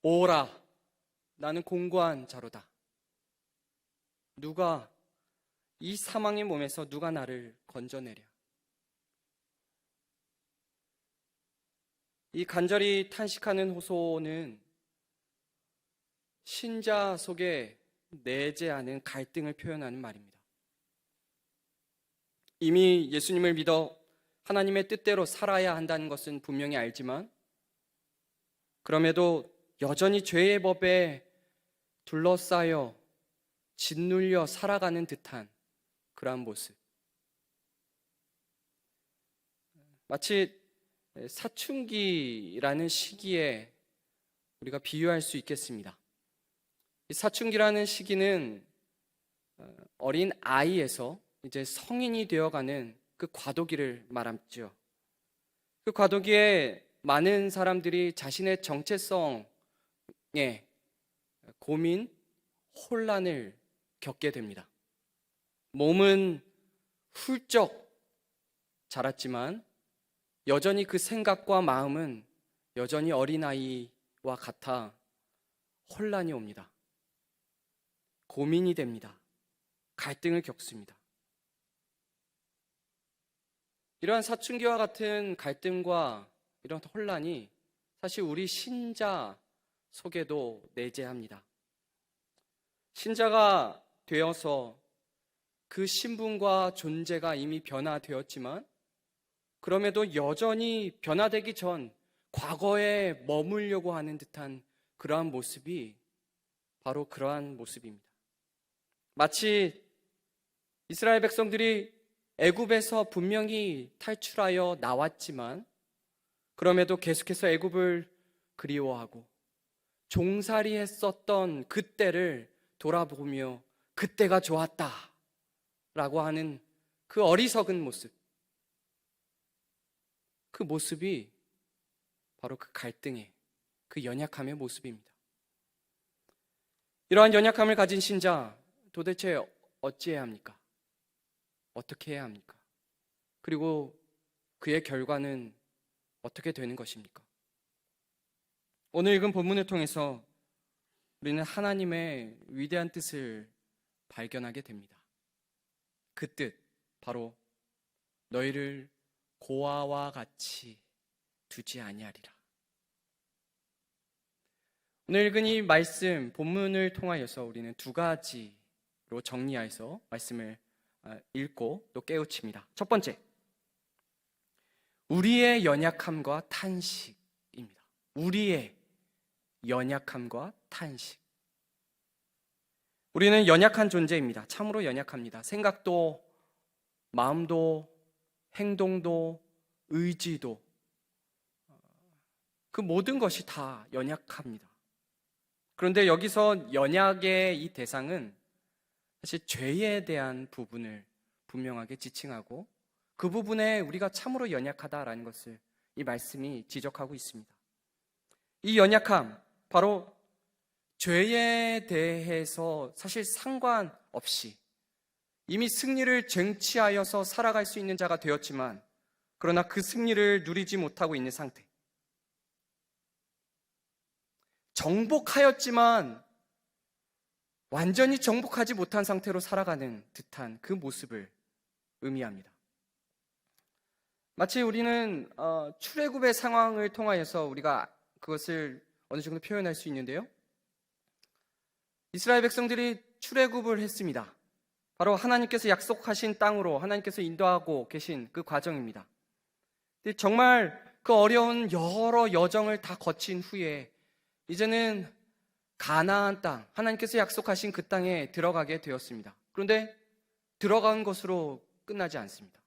오라, 나는 공고한 자로다. 누가 이 사망의 몸에서 누가 나를 건져내랴. 이 간절히 탄식하는 호소는 신자 속에 내재하는 갈등을 표현하는 말입니다. 이미 예수님을 믿어 하나님의 뜻대로 살아야 한다는 것은 분명히 알지만, 그럼에도 여전히 죄의 법에 둘러싸여 짓눌려 살아가는 듯한 그러한 모습, 마치 사춘기라는 시기에 우리가 비유할 수 있겠습니다. 이 사춘기라는 시기는 어린 아이에서 이제 성인이 되어가는 그 과도기를 말하죠. 그 과도기에 많은 사람들이 자신의 정체성에 고민, 혼란을 겪게 됩니다. 몸은 훌쩍 자랐지만 여전히 그 생각과 마음은 여전히 어린아이와 같아 혼란이 옵니다. 고민이 됩니다. 갈등을 겪습니다. 이러한 사춘기와 같은 갈등과 이런 혼란이 사실 우리 신자 속에도 내재합니다. 신자가 되어서 그 신분과 존재가 이미 변화되었지만, 그럼에도 여전히 변화되기 전 과거에 머물려고 하는 듯한 그러한 모습이 바로 그러한 모습입니다. 마치 이스라엘 백성들이 애굽에서 분명히 탈출하여 나왔지만, 그럼에도 계속해서 애굽을 그리워하고 종살이 했었던 그때를 돌아보며 그때가 좋았다 라고 하는 그 어리석은 모습, 그 모습이 바로 그 갈등의, 그 연약함의 모습입니다. 이러한 연약함을 가진 신자, 도대체 어찌해야 합니까? 어떻게 해야 합니까? 그리고 그의 결과는 어떻게 되는 것입니까? 오늘 읽은 본문을 통해서 우리는 하나님의 위대한 뜻을 발견하게 됩니다. 그 뜻, 바로 너희를 고아와 같이 두지 아니하리라. 오늘 읽은 이 말씀, 본문을 통하여서 우리는 두 가지로 정리해서 말씀을 읽고 또 깨우칩니다. 첫 번째, 우리의 연약함과 탄식입니다. 우리의 연약함과 탄식. 우리는 연약한 존재입니다. 참으로 연약합니다. 생각도, 마음도, 행동도, 의지도, 그 모든 것이 다 연약합니다. 그런데 여기서 연약의 이 대상은 사실 죄에 대한 부분을 분명하게 지칭하고, 그 부분에 우리가 참으로 연약하다라는 것을 이 말씀이 지적하고 있습니다. 이 연약함, 바로 죄에 대해서 사실 상관없이 이미 승리를 쟁취하여서 살아갈 수 있는 자가 되었지만, 그러나 그 승리를 누리지 못하고 있는 상태, 정복하였지만 완전히 정복하지 못한 상태로 살아가는 듯한 그 모습을 의미합니다. 마치 우리는 출애굽의 상황을 통하여서 우리가 그것을 어느 정도 표현할 수 있는데요, 이스라엘 백성들이 출애굽을 했습니다. 바로 하나님께서 약속하신 땅으로 하나님께서 인도하고 계신 그 과정입니다. 정말 그 어려운 여러 여정을 다 거친 후에 이제는 가나안 땅, 하나님께서 약속하신 그 땅에 들어가게 되었습니다. 그런데 들어간 것으로 끝나지 않습니다.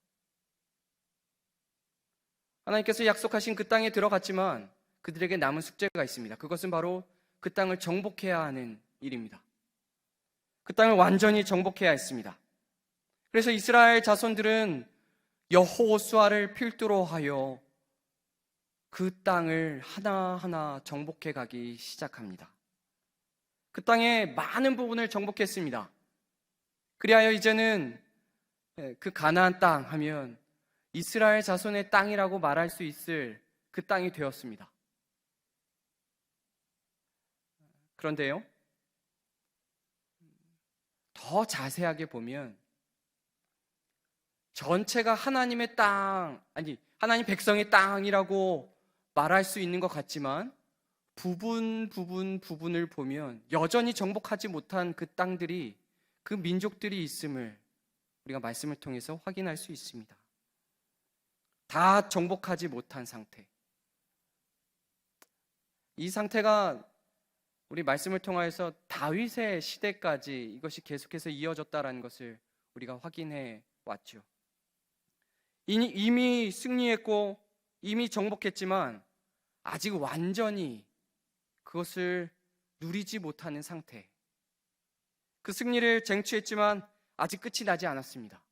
하나님께서 약속하신 그 땅에 들어갔지만 그들에게 남은 숙제가 있습니다. 그것은 바로 그 땅을 정복해야 하는 일입니다. 그 땅을 완전히 정복해야 했습니다. 그래서 이스라엘 자손들은 여호수아를 필두로 하여 그 땅을 하나하나 정복해 가기 시작합니다. 그 땅의 많은 부분을 정복했습니다. 그리하여 이제는 그 가나안 땅 하면 이스라엘 자손의 땅이라고 말할 수 있을 그 땅이 되었습니다. 그런데요, 더 자세하게 보면 전체가 하나님의 땅, 아니 하나님 백성의 땅이라고 말할 수 있는 것 같지만 부분을 보면 여전히 정복하지 못한 그 땅들이, 그 민족들이 있음을 우리가 말씀을 통해서 확인할 수 있습니다. 다 정복하지 못한 상태. 이 상태가 우리 말씀을 통하여서 다윗의 시대까지 이것이 계속해서 이어졌다라는 것을 우리가 확인해 왔죠. 이미 승리했고 이미 정복했지만 아직 완전히 그것을 누리지 못하는 상태. 그 승리를 쟁취했지만 아직 끝이 나지 않았습니다.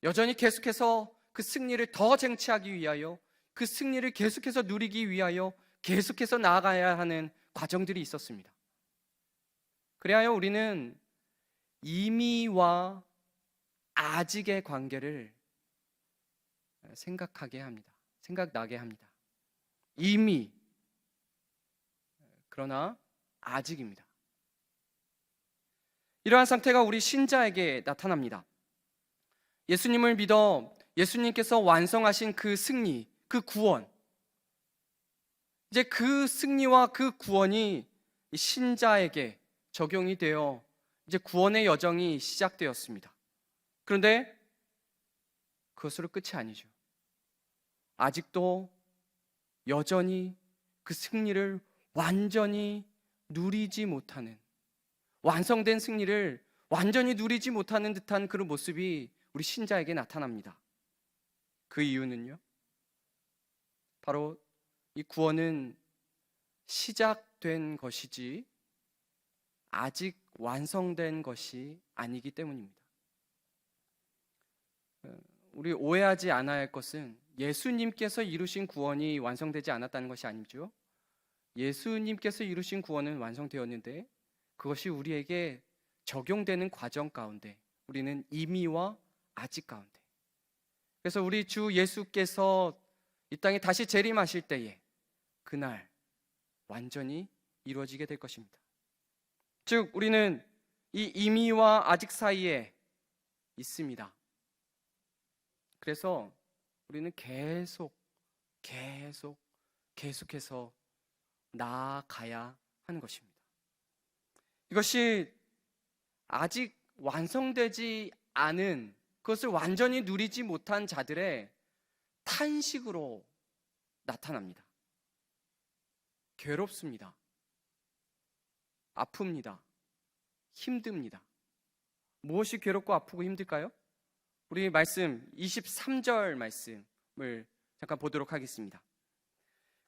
여전히 계속해서 그 승리를 더 쟁취하기 위하여, 그 승리를 계속해서 누리기 위하여 계속해서 나아가야 하는 과정들이 있었습니다. 그래야 우리는 이미와 아직의 관계를 생각나게 합니다. 이미, 그러나 아직입니다. 이러한 상태가 우리 신자에게 나타납니다. 예수님을 믿어 예수님께서 완성하신 그 승리, 그 구원, 이제 그 승리와 그 구원이 신자에게 적용이 되어 이제 구원의 여정이 시작되었습니다. 그런데 그것으로 끝이 아니죠. 아직도 여전히 그 승리를 완전히 누리지 못하는, 완성된 승리를 완전히 누리지 못하는 듯한 그런 모습이 우리 신자에게 나타납니다. 그 이유는요, 바로 이 구원은 시작된 것이지 아직 완성된 것이 아니기 때문입니다. 우리 오해하지 않아야 할 것은 예수님께서 이루신 구원이 완성되지 않았다는 것이 아니죠. 예수님께서 이루신 구원은 완성되었는데 그것이 우리에게 적용되는 과정 가운데 우리는 이미와 아직 가운데, 그래서 우리 주 예수께서 이 땅에 다시 재림하실 때에 그날 완전히 이루어지게 될 것입니다. 즉 우리는 이 이미와 아직 사이에 있습니다. 그래서 우리는 계속해서 나아가야 하는 것입니다. 이것이 아직 완성되지 않은, 그것을 완전히 누리지 못한 자들의 탄식으로 나타납니다. 괴롭습니다. 아픕니다. 힘듭니다. 무엇이 괴롭고 아프고 힘들까요? 우리 말씀 23절 말씀을 잠깐 보도록 하겠습니다.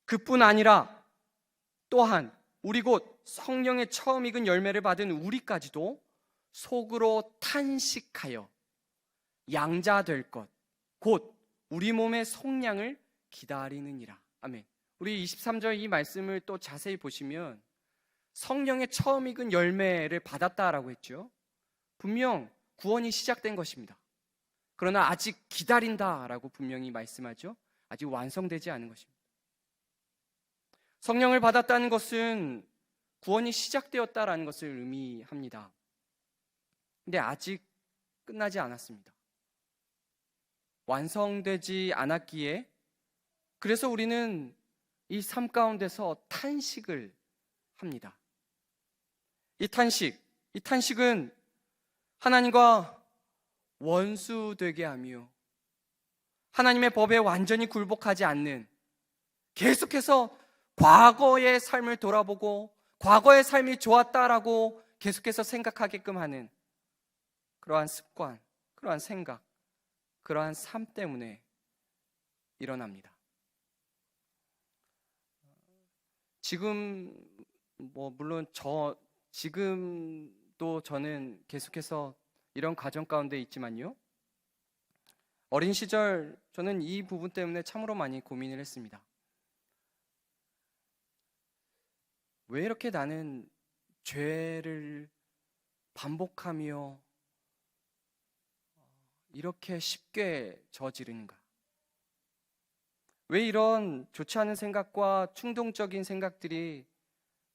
그뿐 아니라 또한 우리 곧 성령의 처음 익은 열매를 받은 우리까지도 속으로 탄식하여 양자 될 것 곧 우리 몸의 속량을 기다리느니라. 아멘. 우리 23절 이 말씀을 또 자세히 보시면 성령의 처음 익은 열매를 받았다라고 했죠. 분명 구원이 시작된 것입니다. 그러나 아직 기다린다라고 분명히 말씀하죠. 아직 완성되지 않은 것입니다. 성령을 받았다는 것은 구원이 시작되었다라는 것을 의미합니다. 근데 아직 끝나지 않았습니다. 완성되지 않았기에 그래서 우리는 이 삶 가운데서 탄식을 합니다. 이 탄식은 하나님과 원수되게 하며 하나님의 법에 완전히 굴복하지 않는, 계속해서 과거의 삶을 돌아보고 과거의 삶이 좋았다라고 계속해서 생각하게끔 하는 그러한 습관, 그러한 생각, 그러한 삶 때문에 일어납니다. 지금 물론 지금도 저는 계속해서 이런 과정 가운데 있지만요, 어린 시절 저는 이 부분 때문에 참으로 많이 고민을 했습니다. 왜 이렇게 나는 죄를 반복하며 이렇게 쉽게 저지르는가? 왜 이런 좋지 않은 생각과 충동적인 생각들이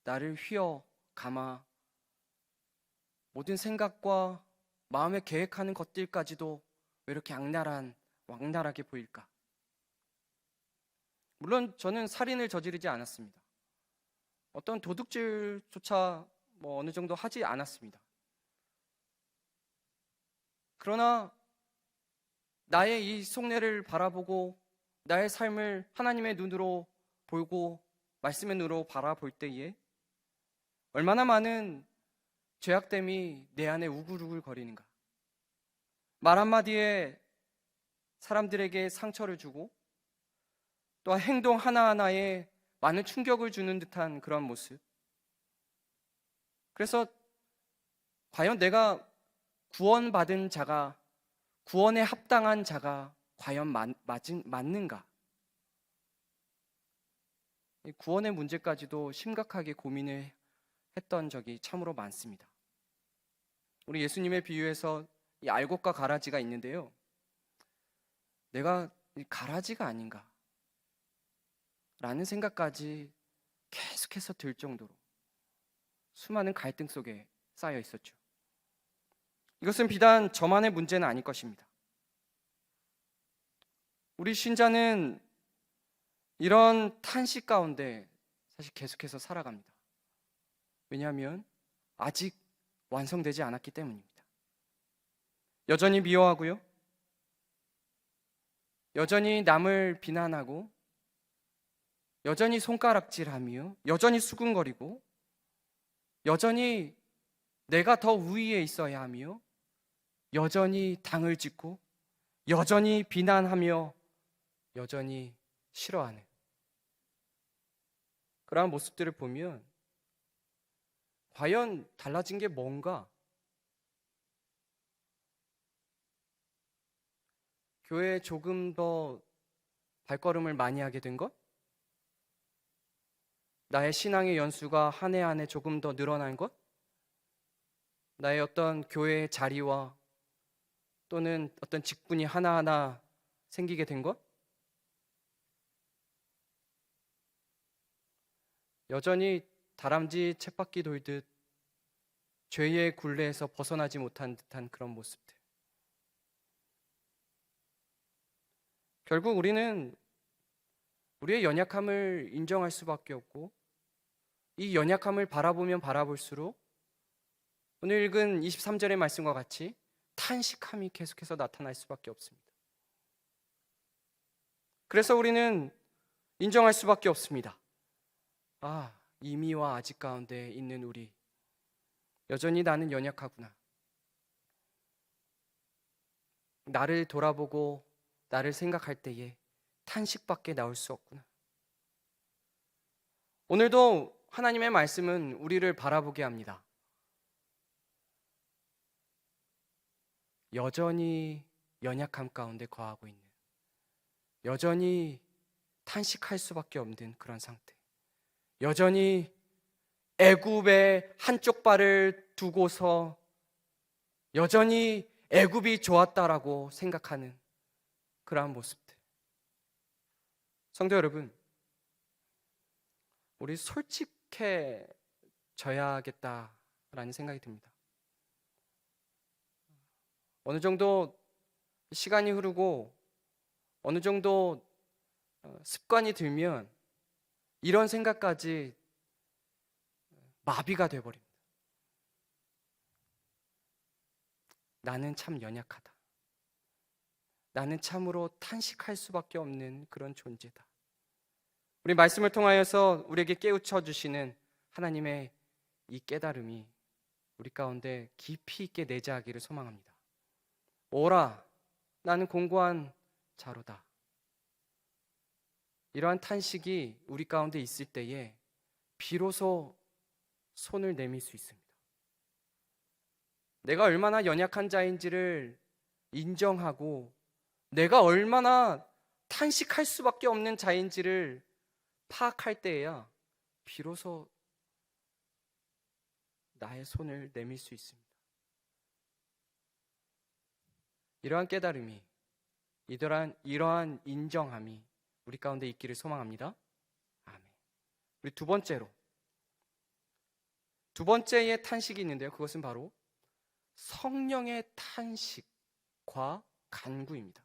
나를 휘어 감아 모든 생각과 마음에 계획하는 것들까지도 왜 이렇게 왕랄하게 보일까? 물론 저는 살인을 저지르지 않았습니다. 어떤 도둑질조차 어느 정도 하지 않았습니다. 그러나 나의 이 속내를 바라보고 나의 삶을 하나님의 눈으로 보고 말씀의 눈으로 바라볼 때에 얼마나 많은 죄악됨이 내 안에 우글우글 거리는가. 말 한마디에 사람들에게 상처를 주고 또한 행동 하나하나에 많은 충격을 주는 듯한 그런 모습. 그래서 과연 내가 구원받은 자가, 구원에 합당한 자가 과연 맞는가? 이 구원의 문제까지도 심각하게 고민을 했던 적이 참으로 많습니다. 우리 예수님의 비유에서 이 알곡과 가라지가 있는데요. 내가 이 가라지가 아닌가? 라는 생각까지 계속해서 들 정도로 수많은 갈등 속에 쌓여 있었죠. 이것은 비단 저만의 문제는 아닐 것입니다. 우리 신자는 이런 탄식 가운데 사실 계속해서 살아갑니다. 왜냐하면 아직 완성되지 않았기 때문입니다. 여전히 미워하고요. 여전히 남을 비난하고 여전히 손가락질하며 여전히 수군거리고 여전히 내가 더 우위에 있어야 하며 여전히 당을 짓고 여전히 비난하며 여전히 싫어하는 그러한 모습들을 보면 과연 달라진 게 뭔가? 교회에 조금 더 발걸음을 많이 하게 된 것? 나의 신앙의 연수가 한 해 한 해 조금 더 늘어난 것? 나의 어떤 교회의 자리와 또는 어떤 직분이 하나하나 생기게 된 것? 여전히 다람쥐 쳇바퀴 돌듯 죄의 굴레에서 벗어나지 못한 듯한 그런 모습들. 결국 우리는 우리의 연약함을 인정할 수밖에 없고 이 연약함을 바라보면 바라볼수록 오늘 읽은 23절의 말씀과 같이 탄식함이 계속해서 나타날 수밖에 없습니다. 그래서 우리는 인정할 수밖에 없습니다. 이미와 아직 가운데 있는 우리 여전히 나는 연약하구나. 나를 돌아보고 나를 생각할 때에 탄식밖에 나올 수 없구나. 오늘도 하나님의 말씀은 우리를 바라보게 합니다. 여전히 연약함 가운데 거하고 있는, 여전히 탄식할 수밖에 없는 그런 상태, 여전히 애굽의 한쪽 발을 두고서 여전히 애굽이 좋았다라고 생각하는 그러한 모습들. 성도 여러분, 우리 솔직해져야겠다라는 생각이 듭니다. 어느 정도 시간이 흐르고 어느 정도 습관이 들면 이런 생각까지 마비가 돼버립니다. 나는 참 연약하다. 나는 참으로 탄식할 수밖에 없는 그런 존재다. 우리 말씀을 통하여서 우리에게 깨우쳐 주시는 하나님의 이 깨달음이 우리 가운데 깊이 있게 내재하기를 소망합니다. 오라, 나는 공고한 자로다. 이러한 탄식이 우리 가운데 있을 때에 비로소 손을 내밀 수 있습니다. 내가 얼마나 연약한 자인지를 인정하고 내가 얼마나 탄식할 수밖에 없는 자인지를 파악할 때에야 비로소 나의 손을 내밀 수 있습니다. 이러한 깨달음이, 이러한 인정함이 우리 가운데 있기를 소망합니다. 아멘. 우리 두 번째로 두 번째의 탄식이 있는데요. 그것은 바로 성령의 탄식과 간구입니다.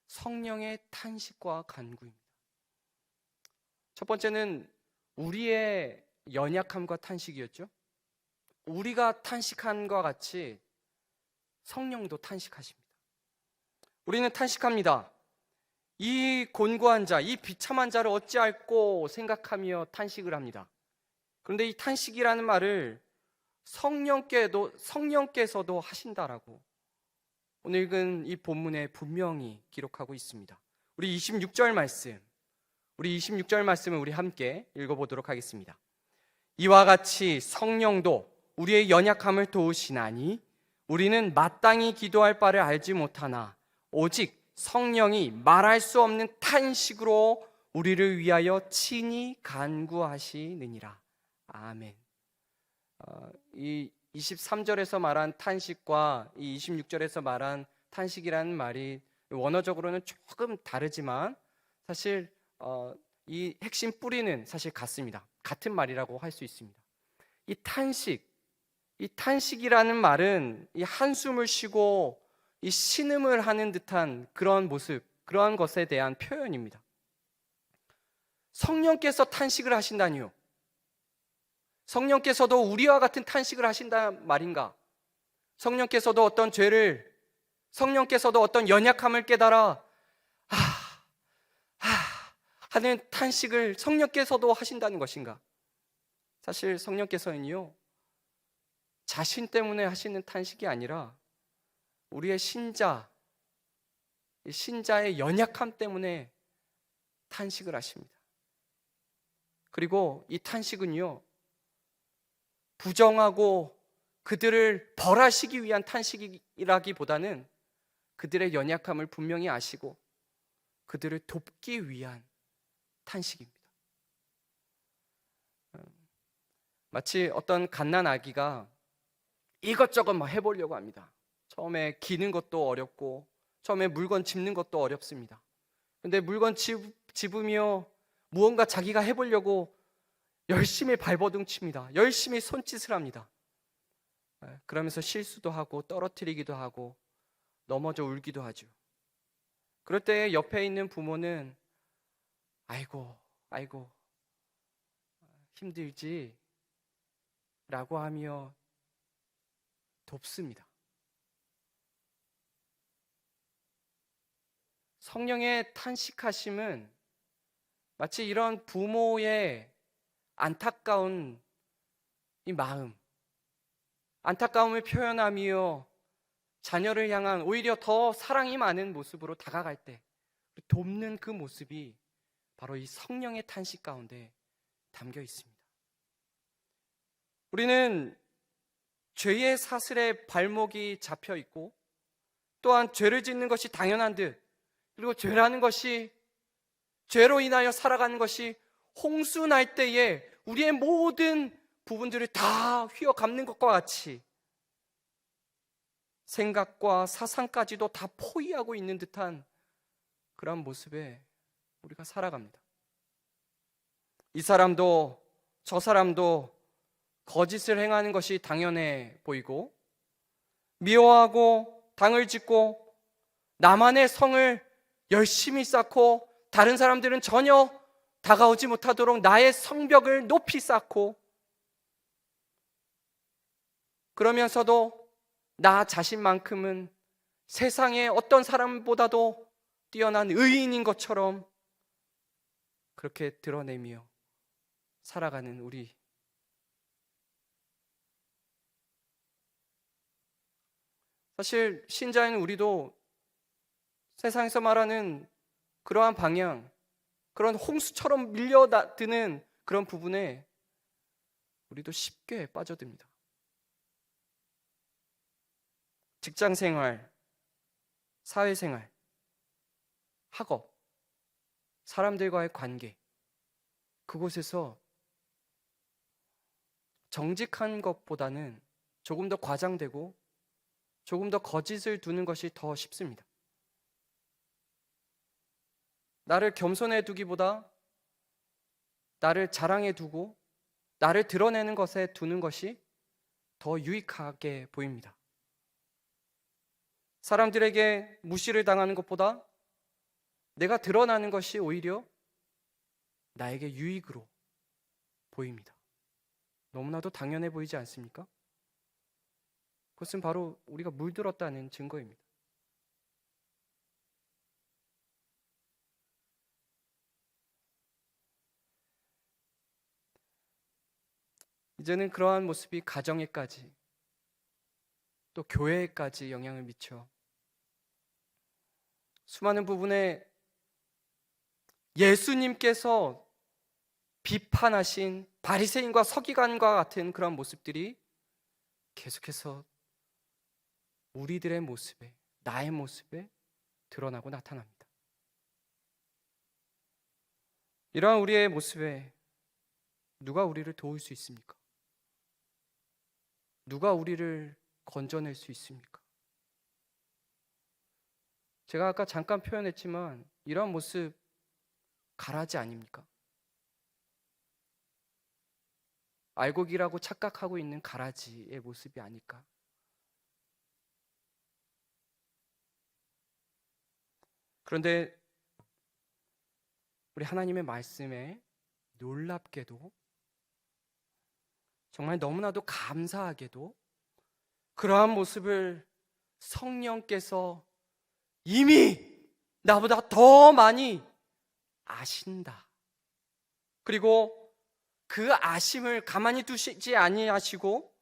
성령의 탄식과 간구입니다. 첫 번째는 우리의 연약함과 탄식이었죠. 우리가 탄식함과 같이 성령도 탄식하십니다. 우리는 탄식합니다. 이 곤고한 자, 이 비참한 자를 어찌할꼬 생각하며 탄식을 합니다. 그런데 이 탄식이라는 말을 성령께서도 하신다라고 오늘 읽은 이 본문에 분명히 기록하고 있습니다. 우리 26절 말씀을 우리 함께 읽어보도록 하겠습니다. 이와 같이 성령도 우리의 연약함을 도우시나니 우리는 마땅히 기도할 바를 알지 못하나 오직 성령이 말할 수 없는 탄식으로 우리를 위하여 친히 간구하시느니라. 아멘. 이 23절에서 말한 탄식과 이 26절에서 말한 탄식이라는 말이 원어적으로는 조금 다르지만 사실 이 핵심 뿌리는 사실 같습니다. 같은 말이라고 할 수 있습니다. 이 탄식이라는 말은 이 한숨을 쉬고 이 신음을 하는 듯한 그런 모습, 그러한 것에 대한 표현입니다. 성령께서 탄식을 하신다니요. 성령께서도 우리와 같은 탄식을 하신단 말인가? 성령께서도 어떤 연약함을 깨달아 하는 탄식을 성령께서도 하신다는 것인가? 사실 성령께서는요, 자신 때문에 하시는 탄식이 아니라 우리의 신자의 연약함 때문에 탄식을 하십니다. 그리고 이 탄식은요, 부정하고 그들을 벌하시기 위한 탄식이라기보다는 그들의 연약함을 분명히 아시고 그들을 돕기 위한 탄식입니다. 마치 어떤 갓난 아기가 이것저것 막 해보려고 합니다. 처음에 기는 것도 어렵고 처음에 물건 짚는 것도 어렵습니다. 근데 물건 집으며 무언가 자기가 해보려고 열심히 발버둥 칩니다. 열심히 손짓을 합니다. 그러면서 실수도 하고 떨어뜨리기도 하고 넘어져 울기도 하죠. 그럴 때 옆에 있는 부모는 아이고 힘들지 라고 하며 돕습니다. 성령의 탄식하심은 마치 이런 부모의 안타까운 이 마음, 안타까움을 표현하며 자녀를 향한 오히려 더 사랑이 많은 모습으로 다가갈 때 돕는 그 모습이 바로 이 성령의 탄식 가운데 담겨 있습니다. 우리는 죄의 사슬에 발목이 잡혀 있고 또한 죄를 짓는 것이 당연한 듯, 그리고 죄로 인하여 살아가는 것이 홍수 날 때에 우리의 모든 부분들을 다 휘어감는 것과 같이 생각과 사상까지도 다 포위하고 있는 듯한 그런 모습에 우리가 살아갑니다. 이 사람도 저 사람도 거짓을 행하는 것이 당연해 보이고 미워하고 당을 짓고 나만의 성을 열심히 쌓고 다른 사람들은 전혀 다가오지 못하도록 나의 성벽을 높이 쌓고 그러면서도 나 자신만큼은 세상의 어떤 사람보다도 뛰어난 의인인 것처럼 그렇게 드러내며 살아가는 우리. 사실 신자인 우리도 세상에서 말하는 그러한 방향, 그런 홍수처럼 밀려드는 그런 부분에 우리도 쉽게 빠져듭니다. 직장생활, 사회생활, 학업, 사람들과의 관계, 그곳에서 정직한 것보다는 조금 더 과장되고 조금 더 거짓을 두는 것이 더 쉽습니다. 나를 겸손해 두기보다 나를 자랑해 두고 나를 드러내는 것에 두는 것이 더 유익하게 보입니다. 사람들에게 무시를 당하는 것보다 내가 드러나는 것이 오히려 나에게 유익으로 보입니다. 너무나도 당연해 보이지 않습니까? 그것은 바로 우리가 물들었다는 증거입니다. 이제는 그러한 모습이 가정에까지 또 교회에까지 영향을 미쳐 수많은 부분에 예수님께서 비판하신 바리새인과 서기관과 같은 그런 모습들이 계속해서 우리들의 모습에, 나의 모습에 드러나고 나타납니다. 이러한 우리의 모습에 누가 우리를 도울 수 있습니까? 누가 우리를 건져낼 수 있습니까? 제가 아까 잠깐 표현했지만 이러한 모습 가라지 아닙니까? 알곡이라고 착각하고 있는 가라지의 모습이 아닐까? 그런데 우리 하나님의 말씀에 놀랍게도 정말 너무나도 감사하게도 그러한 모습을 성령께서 이미 나보다 더 많이 아신다. 그리고 그 아심을 가만히 두시지 아니하시고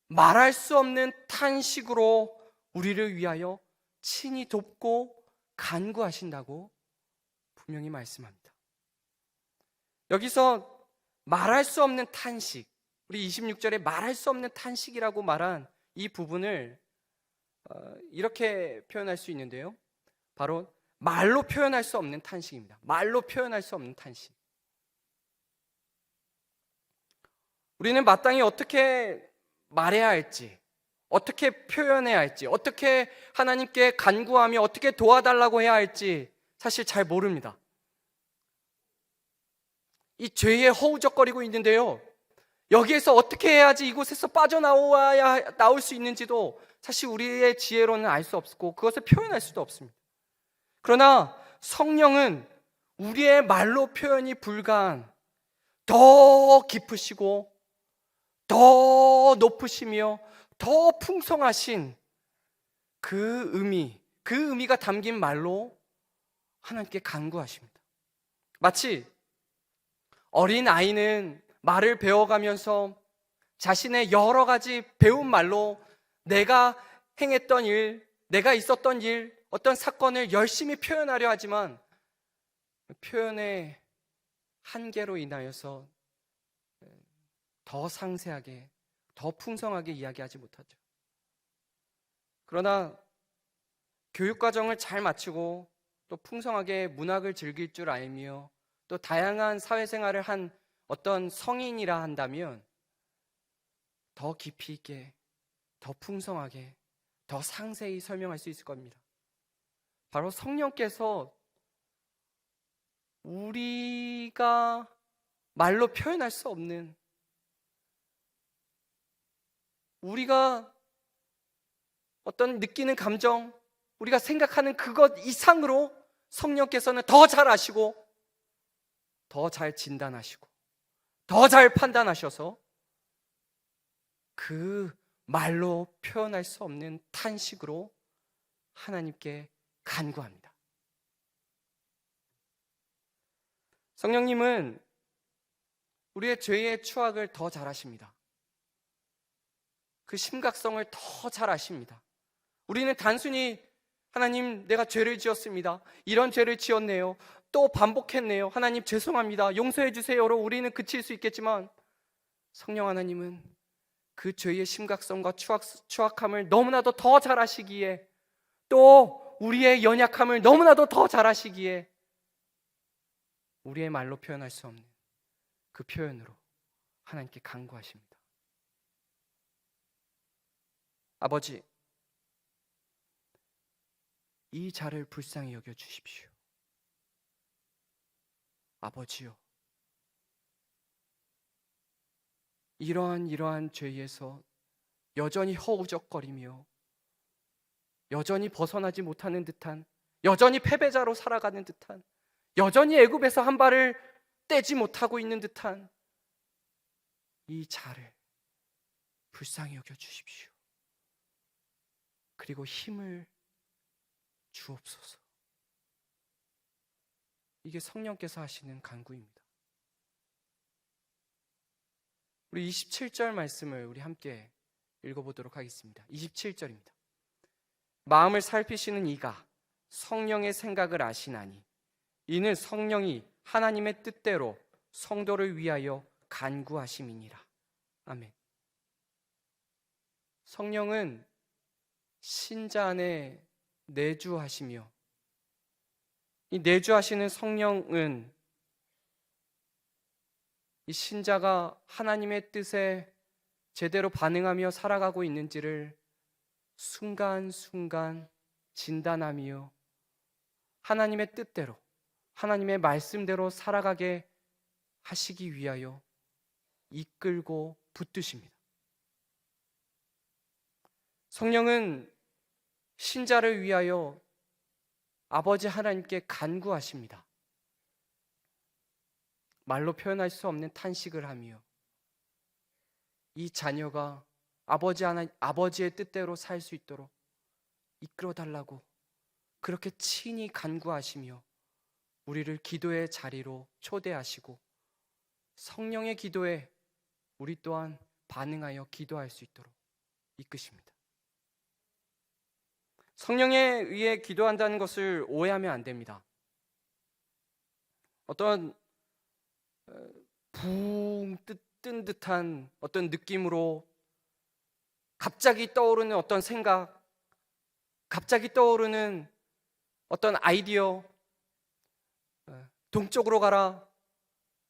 말할 수 없는 탄식으로 우리를 위하여 친히 돕고 간구하신다고 분명히 말씀합니다. 여기서 말할 수 없는 탄식, 우리 26절에 말할 수 없는 탄식이라고 말한 이 부분을 이렇게 표현할 수 있는데요. 바로 말로 표현할 수 없는 탄식입니다. 말로 표현할 수 없는 탄식. 우리는 마땅히 어떻게 말해야 할지, 어떻게 표현해야 할지, 어떻게 하나님께 간구하며 어떻게 도와달라고 해야 할지 사실 잘 모릅니다. 이 죄에 허우적거리고 있는데요, 여기에서 어떻게 해야지 이곳에서 빠져나와야 나올 수 있는지도 사실 우리의 지혜로는 알 수 없고 그것을 표현할 수도 없습니다. 그러나 성령은 우리의 말로 표현이 불가한 더 깊으시고 더 높으시며 더 풍성하신 그 의미가 담긴 말로 하나님께 간구하십니다. 마치 어린 아이는 말을 배워가면서 자신의 여러 가지 배운 말로 내가 행했던 일, 내가 있었던 일, 어떤 사건을 열심히 표현하려 하지만 표현의 한계로 인하여서 더 상세하게, 더 풍성하게 이야기하지 못하죠. 그러나 교육과정을 잘 마치고 또 풍성하게 문학을 즐길 줄 알며 또 다양한 사회생활을 한 어떤 성인이라 한다면 더 깊이 있게, 더 풍성하게, 더 상세히 설명할 수 있을 겁니다. 바로 성령께서 우리가 말로 표현할 수 없는, 우리가 어떤 느끼는 감정, 우리가 생각하는 그것 이상으로 성령께서는 더 잘 아시고 더 잘 진단하시고 더 잘 판단하셔서 그 말로 표현할 수 없는 탄식으로 하나님께 간구합니다. 성령님은 우리의 죄의 추악을 더 잘 아십니다. 그 심각성을 더 잘 아십니다. 우리는 단순히 하나님, 내가 죄를 지었습니다. 이런 죄를 지었네요. 또 반복했네요. 하나님 죄송합니다. 용서해 주세요로 우리는 그칠 수 있겠지만 성령 하나님은 그 죄의 심각성과 추악함을 너무나도 더 잘 아시기에, 또 우리의 연약함을 너무나도 더 잘 아시기에 우리의 말로 표현할 수 없는 그 표현으로 하나님께 간구하십니다. 아버지, 이 자를 불쌍히 여겨 주십시오. 아버지요, 이러한 죄에서 여전히 허우적거리며 여전히 벗어나지 못하는 듯한, 여전히 패배자로 살아가는 듯한, 여전히 애굽에서 한 발을 떼지 못하고 있는 듯한 이 자를 불쌍히 여겨 주십시오. 그리고 힘을 주옵소서. 이게 성령께서 하시는 간구입니다. 우리 27절 말씀을 우리 함께 읽어보도록 하겠습니다. 27절입니다. 마음을 살피시는 이가 성령의 생각을 아시나니 이는 성령이 하나님의 뜻대로 성도를 위하여 간구하심이니라. 아멘. 성령은 신자 안에 내주하시며, 이 내주하시는 성령은 이 신자가 하나님의 뜻에 제대로 반응하며 살아가고 있는지를 순간순간 진단하며 하나님의 뜻대로, 하나님의 말씀대로 살아가게 하시기 위하여 이끌고 붙드십니다. 성령은 신자를 위하여 아버지 하나님께 간구하십니다. 말로 표현할 수 없는 탄식을 하며 이 자녀가 아버지의 뜻대로 살 수 있도록 이끌어달라고 그렇게 친히 간구하시며 우리를 기도의 자리로 초대하시고 성령의 기도에 우리 또한 반응하여 기도할 수 있도록 이끄십니다. 성령에 의해 기도한다는 것을 오해하면 안 됩니다. 어떤 붕 뜬 듯한 어떤 느낌으로 갑자기 떠오르는 어떤 생각, 갑자기 떠오르는 어떤 아이디어, 동쪽으로 가라,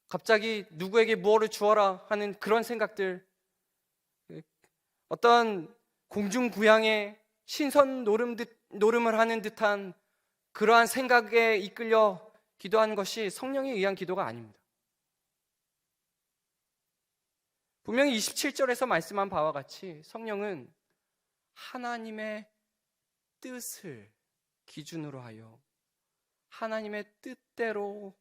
갑자기 누구에게 무엇을 주어라 하는 그런 생각들, 어떤 공중부양의 신선 노름을 하는 듯한 그러한 생각에 이끌려 기도하는 것이 성령에 의한 기도가 아닙니다. 분명히 27절에서 말씀한 바와 같이 성령은 하나님의 뜻을 기준으로 하여 하나님의 뜻대로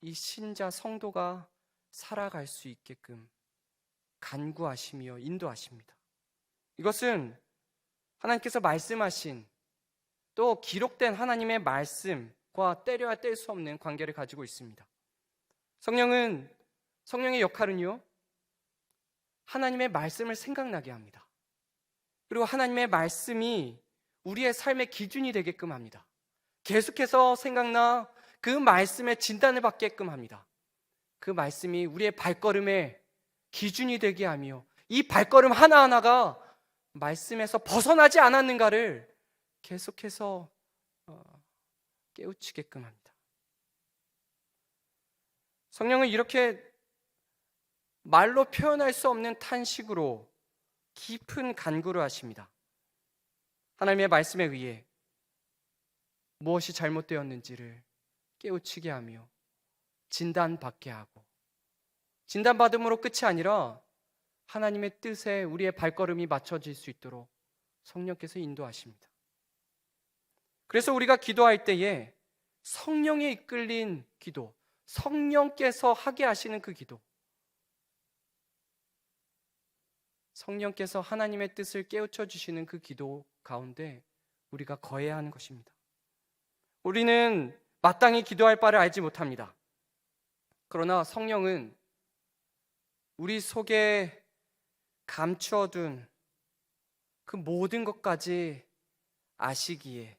이 신자 성도가 살아갈 수 있게끔 간구하시며 인도하십니다. 이것은 하나님께서 말씀하신 또 기록된 하나님의 말씀과 떼려야 뗄 수 없는 관계를 가지고 있습니다. 성령의 역할은요, 하나님의 말씀을 생각나게 합니다. 그리고 하나님의 말씀이 우리의 삶의 기준이 되게끔 합니다. 계속해서 생각나 그 말씀의 진단을 받게끔 합니다. 그 말씀이 우리의 발걸음의 기준이 되게 하며 이 발걸음 하나하나가 말씀에서 벗어나지 않았는가를 계속해서 깨우치게끔 합니다. 성령은 이렇게 말로 표현할 수 없는 탄식으로 깊은 간구를 하십니다. 하나님의 말씀에 의해 무엇이 잘못되었는지를 깨우치게 하며 진단받게 하고, 진단받음으로 끝이 아니라 하나님의 뜻에 우리의 발걸음이 맞춰질 수 있도록 성령께서 인도하십니다. 그래서 우리가 기도할 때에 성령에 이끌린 기도, 성령께서 하게 하시는 그 기도, 성령께서 하나님의 뜻을 깨우쳐 주시는 그 기도 가운데 우리가 거해야 하는 것입니다. 우리는 마땅히 기도할 바를 알지 못합니다. 그러나 성령은 우리 속에 감추어둔 그 모든 것까지 아시기에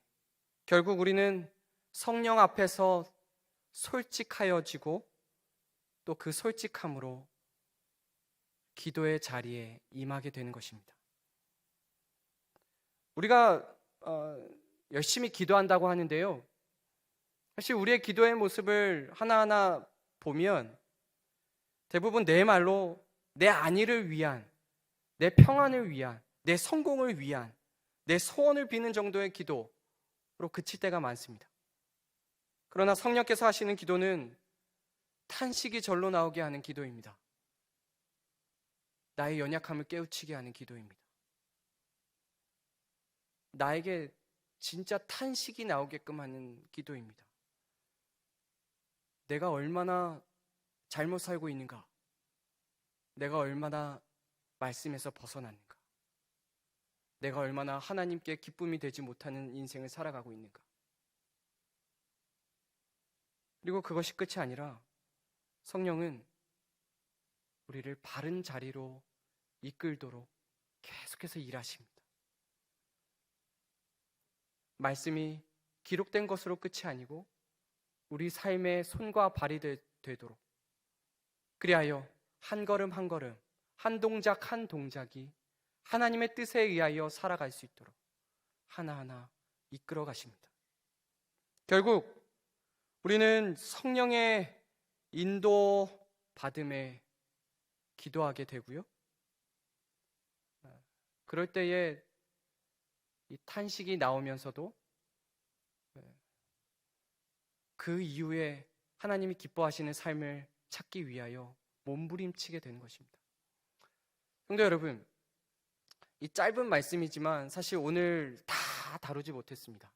결국 우리는 성령 앞에서 솔직하여지고 또 그 솔직함으로 기도의 자리에 임하게 되는 것입니다. 우리가 열심히 기도한다고 하는데요, 사실 우리의 기도의 모습을 하나하나 보면 대부분 내 말로 내 안위를 위한, 내 평안을 위한, 내 성공을 위한, 내 소원을 비는 정도의 기도로 그칠 때가 많습니다. 그러나 성령께서 하시는 기도는 탄식이 절로 나오게 하는 기도입니다. 나의 연약함을 깨우치게 하는 기도입니다. 나에게 진짜 탄식이 나오게끔 하는 기도입니다. 내가 얼마나 잘못 살고 있는가? 내가 얼마나 말씀에서 벗어났는가? 내가 얼마나 하나님께 기쁨이 되지 못하는 인생을 살아가고 있는가? 그리고 그것이 끝이 아니라 성령은 우리를 바른 자리로 이끌도록 계속해서 일하십니다. 말씀이 기록된 것으로 끝이 아니고 우리 삶의 손과 발이 되도록, 그리하여 한 걸음 한 걸음, 한 동작 한 동작이 하나님의 뜻에 의하여 살아갈 수 있도록 하나하나 이끌어 가십니다. 결국 우리는 성령의 인도 받음에 기도하게 되고요. 그럴 때에 이 탄식이 나오면서도 그 이후에 하나님이 기뻐하시는 삶을 찾기 위하여 몸부림치게 되는 것입니다. 성도 여러분, 이 짧은 말씀이지만 사실 오늘 다 다루지 못했습니다.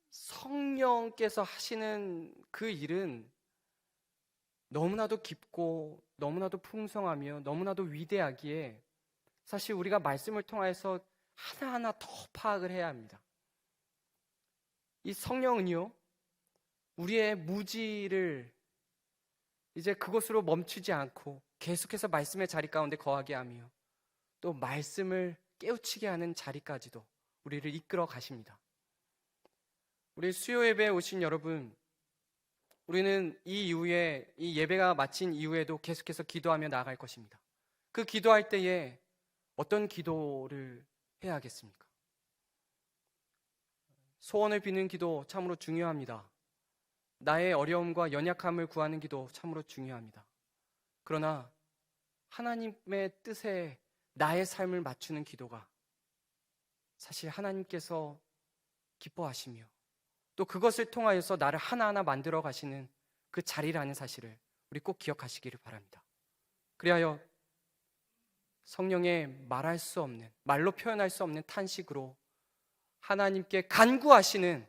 성령께서 하시는 그 일은 너무나도 깊고 너무나도 풍성하며 너무나도 위대하기에 사실 우리가 말씀을 통해서 하나하나 더 파악을 해야 합니다. 이 성령은요, 우리의 무지를 이제 그것으로 멈추지 않고 계속해서 말씀의 자리 가운데 거하게 하며 또 말씀을 깨우치게 하는 자리까지도 우리를 이끌어 가십니다. 우리 수요 예배에 오신 여러분, 우리는 이 이후에, 이 예배가 마친 이후에도 계속해서 기도하며 나아갈 것입니다. 그 기도할 때에 어떤 기도를 해야 하겠습니까? 소원을 비는 기도 참으로 중요합니다. 나의 어려움과 연약함을 구하는 기도 참으로 중요합니다. 그러나 하나님의 뜻에 나의 삶을 맞추는 기도가 사실 하나님께서 기뻐하시며 또 그것을 통하여서 나를 하나하나 만들어 가시는 그 자리라는 사실을 우리 꼭 기억하시기를 바랍니다. 그리하여 성령의 말할 수 없는, 말로 표현할 수 없는 탄식으로 하나님께 간구하시는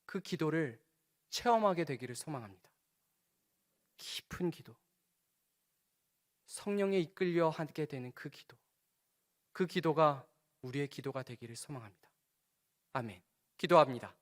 그 기도를 체험하게 되기를 소망합니다. 깊은 기도, 성령에 이끌려 하게 되는 그 기도, 그 기도가 우리의 기도가 되기를 소망합니다. 아멘. 기도합니다.